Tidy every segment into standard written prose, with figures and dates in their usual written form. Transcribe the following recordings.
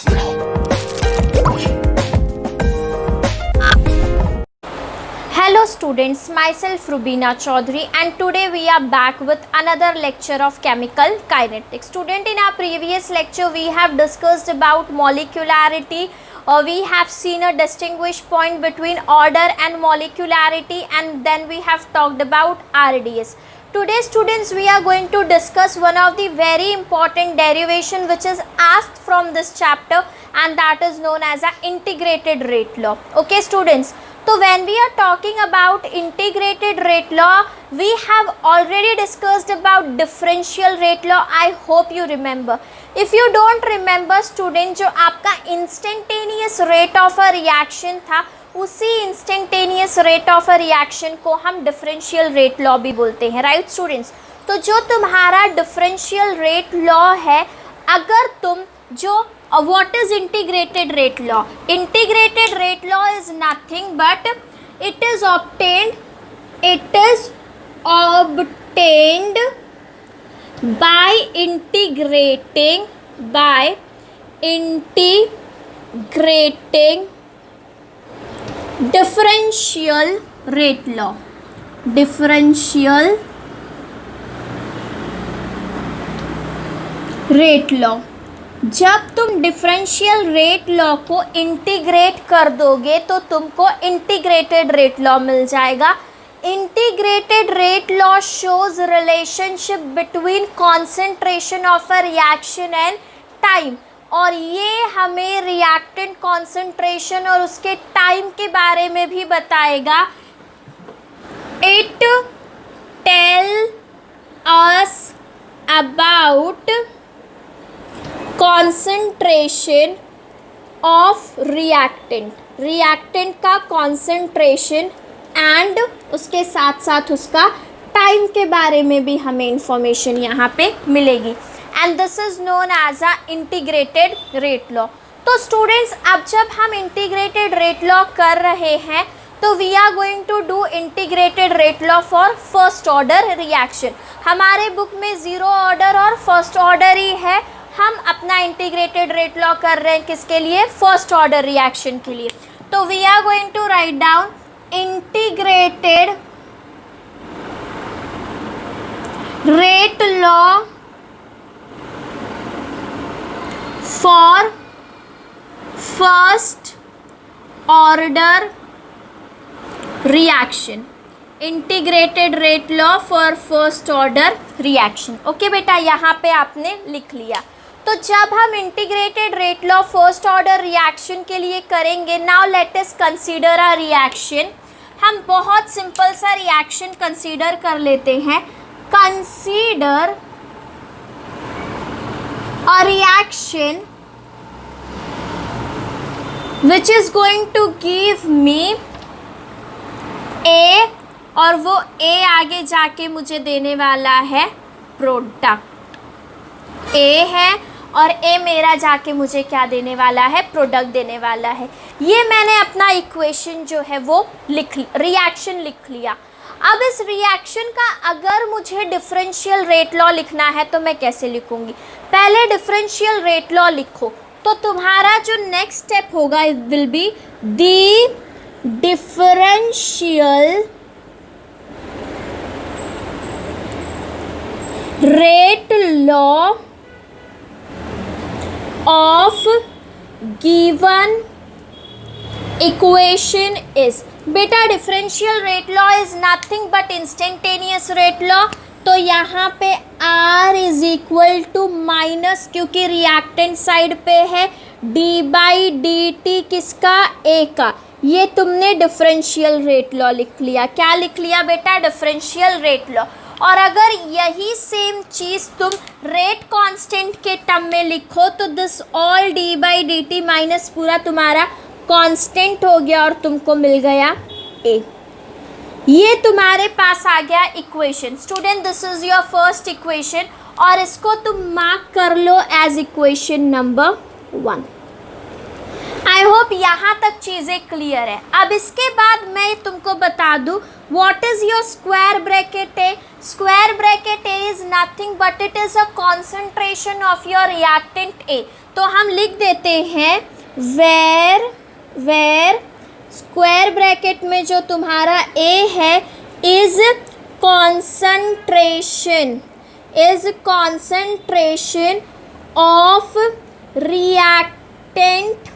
Hello students, myself Rubina Chaudhary and today we are back with another lecture of chemical kinetics. Student, in our previous lecture we have discussed about molecularity. We have seen a distinguished point between order and molecularity, and then we have talked about RDS. Today students, we are going to discuss one of the very important derivation which is asked from this chapter, and that is known as a integrated rate law. Okay students, so when we are talking about integrated rate law, we have already discussed about differential rate law. I hope you remember. If you don't remember student, जो आपका instantaneous rate of a reaction था, उसी instantaneous rate of a reaction को हम differential rate law भी बोलते हैं, right students. तो जो तुम्हारा डिफरेंशियल रेट लॉ है, अगर तुम जो what is integrated rate law, integrated rate law is nothing but it is obtained by integrating differential rate law. differential rate law, जब तुम डिफरेंशियल रेट लॉ को इंटीग्रेट कर दोगे तो तुमको इंटीग्रेटेड रेट लॉ मिल जाएगा। Integrated rate law shows relationship between concentration of a reaction and time, और ये हमें रिएक्टेंट कॉन्सेंट्रेशन और उसके टाइम के बारे में भी बताएगा। It tell us about concentration of reactant का कॉन्सेंट्रेशन एंड उसके साथ साथ उसका टाइम के बारे में भी हमें इंफॉर्मेशन यहाँ पे मिलेगी, and this is known as a integrated rate law. तो स्टूडेंट्स, अब जब हम इंटीग्रेटेड रेट लॉ कर रहे हैं तो we are going to do integrated rate law for first order reaction. हमारे बुक में ज़ीरो ऑर्डर और फर्स्ट ऑर्डर ही है। हम अपना इंटीग्रेटेड रेट लॉ कर रहे हैं किसके लिए? फर्स्ट ऑर्डर रिएक्शन के लिए। तो we are going to write down integrated rate law for first order reaction, integrated rate law for first order reaction। Okay बेटा, यहाँ पे आपने लिख लिया। तो जब हम integrated rate law first order reaction के लिए करेंगे, now let us consider a reaction. हम बहुत सिंपल सा रिएक्शन कंसीडर कर लेते हैं। Consider a reaction which is going to give me A, और वो A आगे जाके मुझे देने वाला है प्रोडक्ट। A है और A मेरा जाके मुझे क्या देने वाला है? प्रोडक्ट देने वाला है। ये मैंने अपना इक्वेशन जो है वो रिएक्शन लिख लिया। अब इस रिएक्शन का अगर मुझे डिफरेंशियल रेट लॉ लिखना है तो मैं कैसे लिखूंगी? पहले डिफरेंशियल रेट लॉ लिखो, तो तुम्हारा जो नेक्स्ट स्टेप होगा it will be the differential rate law of given equation is. बेटा, differential rate law is nothing but instantaneous rate law. तो यहाँ पे R is equal to minus, क्योंकि रिएक्टेंट साइड पे है, d/dt किसका? A का। ये तुमने डिफरेंशियल रेट लॉ लिख लिया। क्या लिख लिया बेटा? Differential rate law. और अगर यही सेम चीज़ तुम रेट कांस्टेंट के टर्म में लिखो तो दिस ऑल d/dt माइनस पूरा तुम्हारा कांस्टेंट हो गया और तुमको मिल गया A। ये तुम्हारे पास आ गया equation. Student, this is your first equation और इसको तुम मार्क कर लो as equation number 1। I hope यहाँ तक चीज़ें क्लियर है। अब इसके बाद मैं तुमको बता दूँ what is your square bracket A. Square bracket A is nothing but it is a concentration of your reactant A. तो हम लिख देते हैं वेर स्क्वायर ब्रैकेट में जो तुम्हारा ए है is concentration of reactant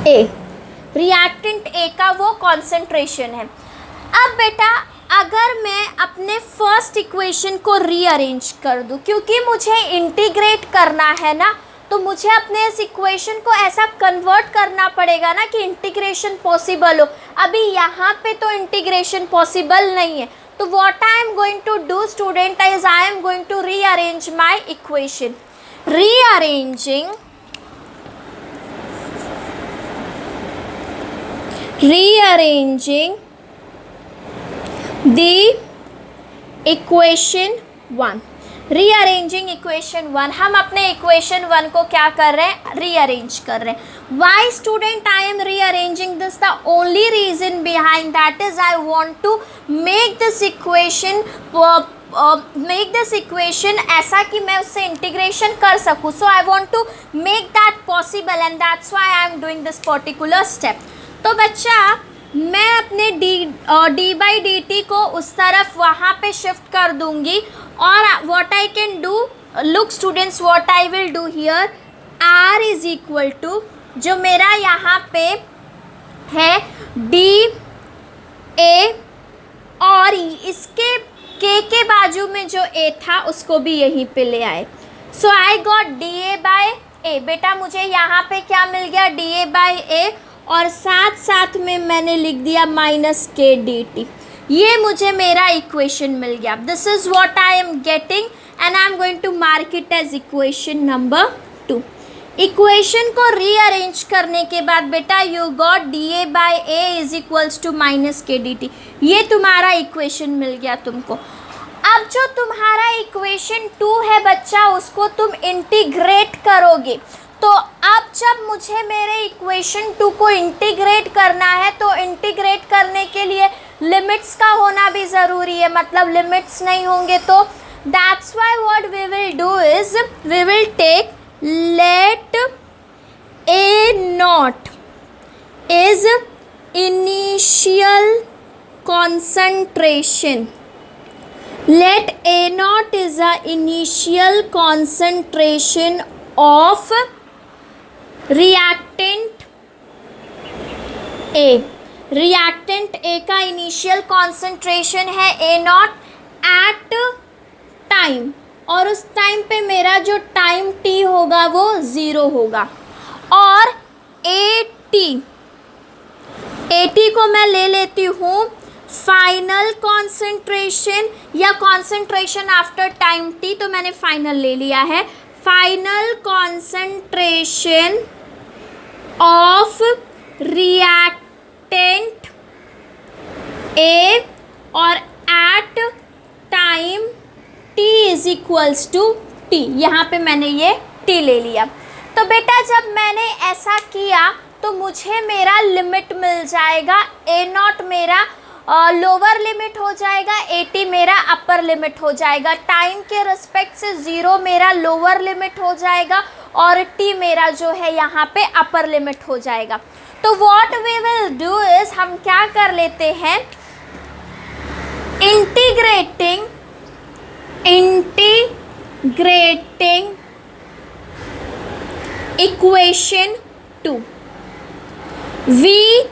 A का वो कॉन्सेंट्रेशन है। अब बेटा अगर मैं अपने फर्स्ट इक्वेशन को रीअरेंज कर दूं, क्योंकि मुझे इंटीग्रेट करना है ना, तो मुझे अपने इस इक्वेशन को ऐसा कन्वर्ट करना पड़ेगा ना कि इंटीग्रेशन पॉसिबल हो। अभी यहाँ पे तो इंटीग्रेशन पॉसिबल नहीं है, तो what I am going to do student is I am going to rearrange my equation. Rearranging the equation 1। Rearranging equation 1, हम अपने इक्वेशन 1 को क्या कर रहे हैं, रीअरेंज कर रहे हैं। Why student I am rearranging this, the only reason behind that is I want to make this equation ऐसा कि मैं उससे इंटीग्रेशन कर सकूँ। So I want to make that possible and that's why I am doing this particular step. तो बच्चा मैं अपने डी बाई डी टी को उस तरफ वहाँ पे शिफ्ट कर दूँगी, और what I can do, look students what I will do here, R is equal to जो मेरा यहाँ पे है डी ए और इसके के बाजू में जो ए था उसको भी यहीं पे ले आए। So I got D A by A. बेटा मुझे यहाँ पे क्या मिल गया, डी ए बाय ए, और साथ साथ में मैंने लिख दिया माइनस के डी टी। ये मुझे मेरा इक्वेशन मिल गया। This is what I am getting and I am going to mark it as equation number 2। Equation को रीअरेंज करने के बाद बेटा you got D A by A is equals to minus K D T. ये तुम्हारा equation मिल गया तुमको। अब जो तुम्हारा इक्वेशन 2 है बच्चा, उसको तुम इंटीग्रेट करोगे। तो अब जब मुझे मेरे इक्वेशन 2 को इंटीग्रेट करना है, तो इंटीग्रेट करने के लिए लिमिट्स का होना भी ज़रूरी है, मतलब लिमिट्स नहीं होंगे तो that's why what we will do is we will take let A not is initial concentration. Let A naught is a initial concentration of reactant A. reactant A का initial concentration है A naught at time, और उस time पे मेरा जो time t होगा वो 0 होगा। और AT को मैं ले लेती हूँ फाइनल कॉन्सेंट्रेशन या कॉन्सेंट्रेशन आफ्टर टाइम t, तो मैंने फाइनल ले लिया है। Final concentration of reactant A और at time t is equals to t। यहाँ पे मैंने ये t ले लिया। तो बेटा जब मैंने ऐसा किया तो मुझे मेरा लिमिट मिल जाएगा। A नॉट मेरा लोअर लिमिट हो जाएगा, AT मेरा अपर लिमिट हो जाएगा। टाइम के रिस्पेक्ट से 0 मेरा लोअर लिमिट हो जाएगा और T मेरा जो है यहाँ पे अपर लिमिट हो जाएगा। तो what we will do is हम क्या कर लेते हैं, इंटीग्रेटिंग इक्वेशन 2 वी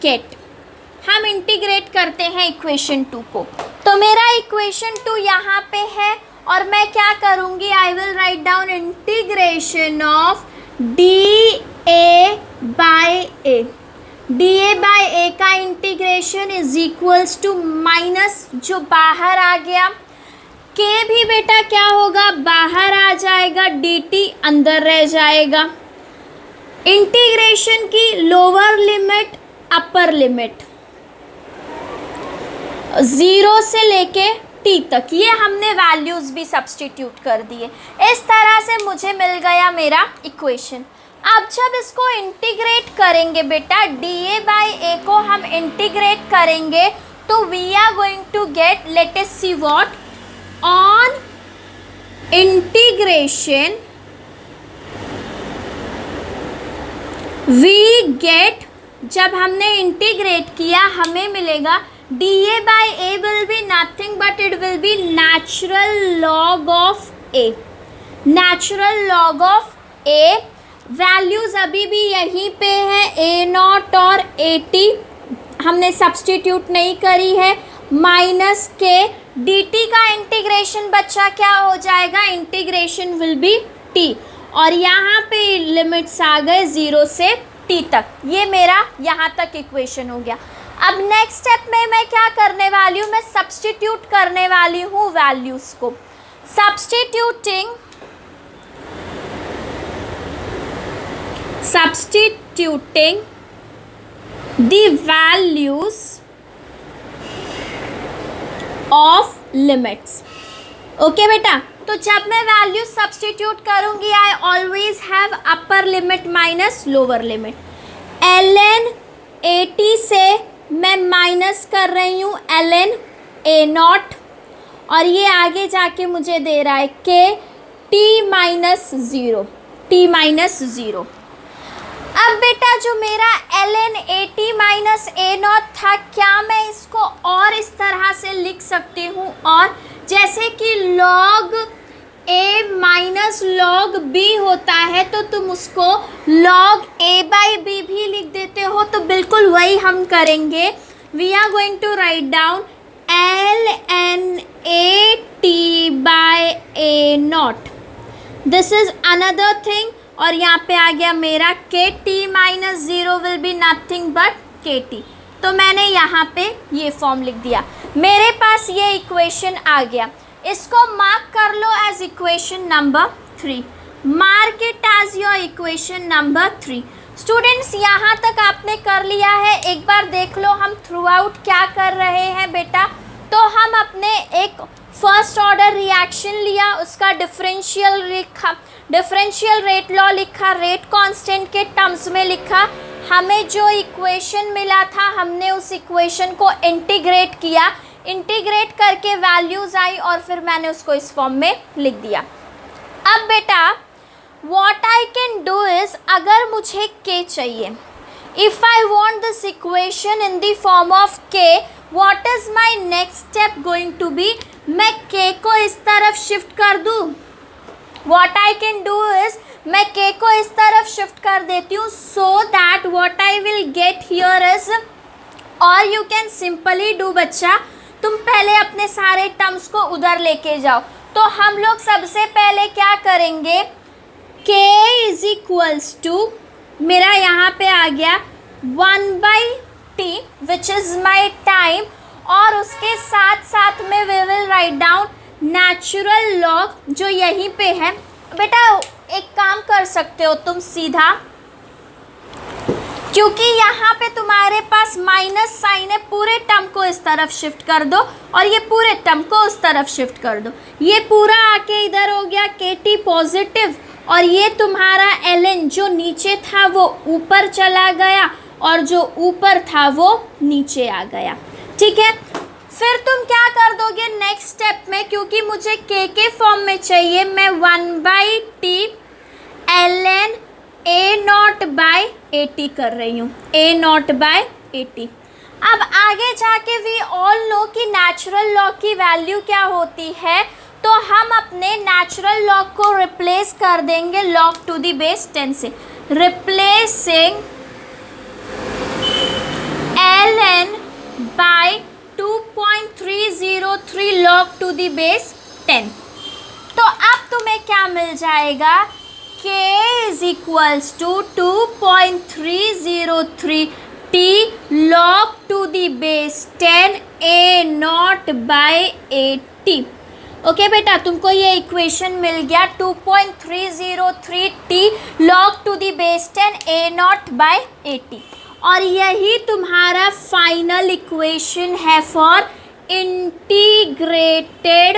गेट, हम इंटीग्रेट करते हैं इक्वेशन 2 को। तो मेरा इक्वेशन 2 यहाँ पे है और मैं क्या करूँगी, I will write down integration of D A by A. D A by A का integration is equals to minus जो बाहर आ गया, के भी बेटा क्या होगा बाहर आ जाएगा, डी टी अंदर रह जाएगा। इंटीग्रेशन की लोअर लिमिट अपर लिमिट 0 से लेके t तक, ये हमने वैल्यूज़ भी सब्स्टिट्यूट कर दिए। इस तरह से मुझे मिल गया मेरा इक्वेशन। अब जब इसको इंटीग्रेट करेंगे बेटा, डी ए बाई ए को हम इंटीग्रेट करेंगे तो we are going to get, let us see what, on integration we get, जब हमने इंटीग्रेट किया हमें मिलेगा dA by a will be nothing but it will be natural log of a, natural log of a। Values अभी भी यहीं पे है a नॉट और at, हमने सब्सटीट्यूट नहीं करी है। माइनस के dt का इंटीग्रेशन बच्चा क्या हो जाएगा, इंटीग्रेशन विल बी t, और यहाँ पे लिमिट्स आ गए 0 से t तक। ये मेरा यहाँ तक इक्वेशन हो गया। अब नेक्स्ट स्टेप में मैं क्या करने वाली हूँ, मैं सब्सटीट्यूट करने वाली हूँ वैल्यूज को। substituting the values of limits। Okay बेटा, तो जब मैं वैल्यू सब्सटीट्यूट करूंगी I always have upper limit minus lower limit. ln 80 से मैं माइनस कर रही हूँ ln a नॉट, और ये आगे जाके मुझे दे रहा है k t माइनस ज़ीरो। अब बेटा जो मेरा ln 80 माइनस a नॉट था, क्या मैं इसको और इस तरह से लिख सकती हूँ, और जैसे कि log a minus log b होता है तो तुम उसको log a बाई b भी लिख देते हो, तो बिल्कुल वही हम करेंगे। We are going to write down ln a t by a not, this is another thing, और यहाँ पे आ गया मेरा K T minus zero will be nothing but K T. तो मैंने यहाँ पे ये फॉर्म लिख दिया, मेरे पास ये इक्वेशन आ गया। इसको मार्क कर लो as equation number 3, mark it as your equation number 3। Students यहाँ तक आपने कर लिया है, एक बार देख लो हम थ्रू आउट क्या कर रहे हैं बेटा। तो हम अपने एक फर्स्ट ऑर्डर रिएक्शन लिया, उसका डिफरेंशियल लिखा, डिफरेंशियल रेट लॉ लिखा, रेट कांस्टेंट के टर्म्स में लिखा, हमें जो इक्वेशन मिला था हमने उस इक्वेशन को इंटीग्रेट किया, इंटीग्रेट करके वैल्यूज आई और फिर मैंने उसको इस फॉर्म में लिख दिया। अब बेटा what I can do is, अगर मुझे k चाहिए, if I want this equation in the form of k, what is my next step going to be, मैं k को इस तरफ शिफ्ट कर दूँ। What I can do is मैं k को इस तरफ शिफ्ट कर देती हूँ, so that what I will get here is, और you can simply do बच्चा, तुम पहले अपने सारे टर्म्स को उधर लेके जाओ। तो हम लोग सबसे पहले क्या करेंगे, k इज इक्वल्स टू, मेरा यहाँ पे आ गया 1/t which is my time, और उसके साथ साथ में we will write down natural log जो यहीं पे है। बेटा एक काम कर सकते हो तुम सीधा, क्योंकि यहाँ पे तुम्हारे पास माइनस साइन है, पूरे टर्म को इस तरफ शिफ्ट कर दो और ये पूरे टर्म को उस तरफ शिफ्ट कर दो, ये पूरा आके इधर हो गया के टी पॉजिटिव, और ये तुम्हारा ln जो नीचे था वो ऊपर चला गया और जो ऊपर था वो नीचे आ गया। ठीक है, फिर तुम क्या कर दोगे नेक्स्ट स्टेप में, क्योंकि मुझे k के फॉर्म में चाहिए, मैं 1/t ln a not by at कर रही हूँ, a नॉट बाय at। अब आगे जाके वी ऑल नो कि नेचुरल लॉग की वैल्यू क्या होती है, तो हम अपने नेचुरल लॉग को रिप्लेस कर देंगे log टू द बेस 10 से, replacing ln by 2.303 log to the base 10। तो अब तुम्हें क्या मिल जाएगा, k is equals to 2.303 t log to the base 10 a not by 80। Okay बेटा, तुमको ये इक्वेशन मिल गया 2.303 t log to the base 10 a not by 80, और यही तुम्हारा फाइनल इक्वेशन है फॉर इंटीग्रेटेड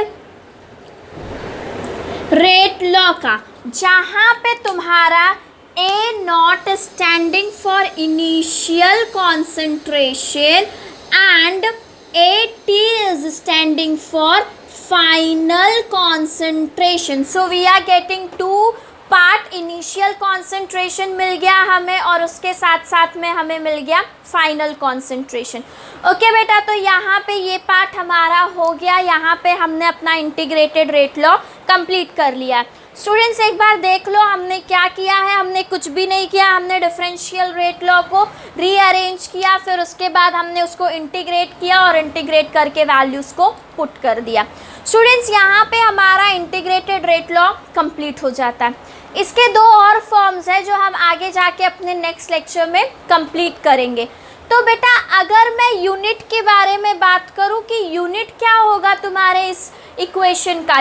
रेट लॉ का, जहाँ पे तुम्हारा a not standing for initial concentration and at is standing for final concentration. So we are getting two part initial concentration मिल गया हमें और उसके साथ साथ में हमें मिल गया फाइनल कॉन्सेंट्रेशन। ओके बेटा, तो यहाँ पे ये पार्ट हमारा हो गया, यहाँ पे हमने अपना इंटीग्रेटेड रेट लॉ कंप्लीट कर लिया। स्टूडेंट्स एक बार देख लो हमने क्या किया है, हमने कुछ भी नहीं किया, हमने डिफरेंशियल रेट लॉ को रीअरेंज किया, फिर उसके बाद हमने उसको इंटीग्रेट किया और इंटीग्रेट करके वैल्यूज़ को पुट कर दिया। स्टूडेंट्स यहाँ पे हमारा इंटीग्रेटेड रेट लॉ कंप्लीट हो जाता है। इसके दो और फॉर्म्स हैं जो हम आगे जाके अपने नेक्स्ट लेक्चर में कंप्लीट करेंगे। तो बेटा अगर मैं यूनिट के बारे में बात करूं कि यूनिट क्या होगा तुम्हारे इस इक्वेशन का,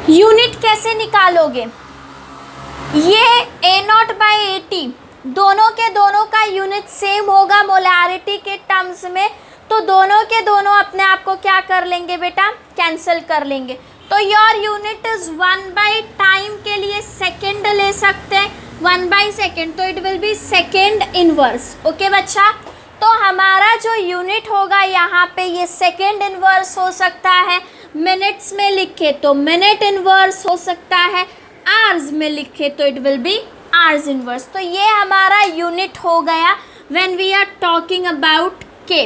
यूनिट कैसे निकालोगे? ये A0/80 दोनों के दोनों का यूनिट सेम होगा मोलैरिटी के टर्म्स में, तो दोनों के दोनों अपने आप को क्या कर लेंगे बेटा, कैंसिल कर लेंगे। तो योर यूनिट इज 1/टाइम के लिए सेकेंड ले सकते हैं, 1/सेकेंड, तो it will B second inverse. Okay बच्चा, तो हमारा जो यूनिट होगा यहाँ पे ये सेकेंड इनवर्स हो सकता है, मिनट्स में लिखे तो मिनट इनवर्स हो सकता है, आवर्स में लिखे तो it will be hours inverse. तो ये हमारा यूनिट हो गया when we are talking about K.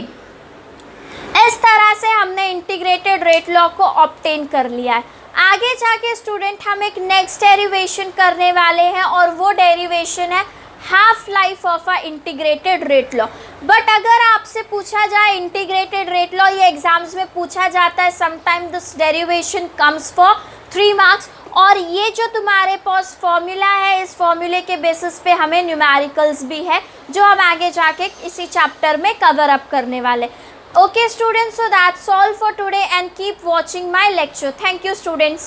इस तरह से हमने इंटीग्रेटेड रेट लॉ को ऑब्टेन कर लिया है। आगे जाके स्टूडेंट हम एक नेक्स्ट डेरिवेशन करने वाले हैं और वो डेरिवेशन है half life of a integrated rate law. But अगर आपसे पूछा जाए इंटीग्रेटेड रेट लॉ, ये एग्जाम्स में पूछा जाता है, sometime this derivation comes for 3 marks, और ये जो तुम्हारे पास फॉर्मूला है इस फॉर्मूले के बेसिस पे हमें न्यूमेरिकल्स भी है जो हम आगे जाके इसी चैप्टर में कवर अप करने वाले। Okay students, so that's all for today and keep watching my lecture. Thank you students.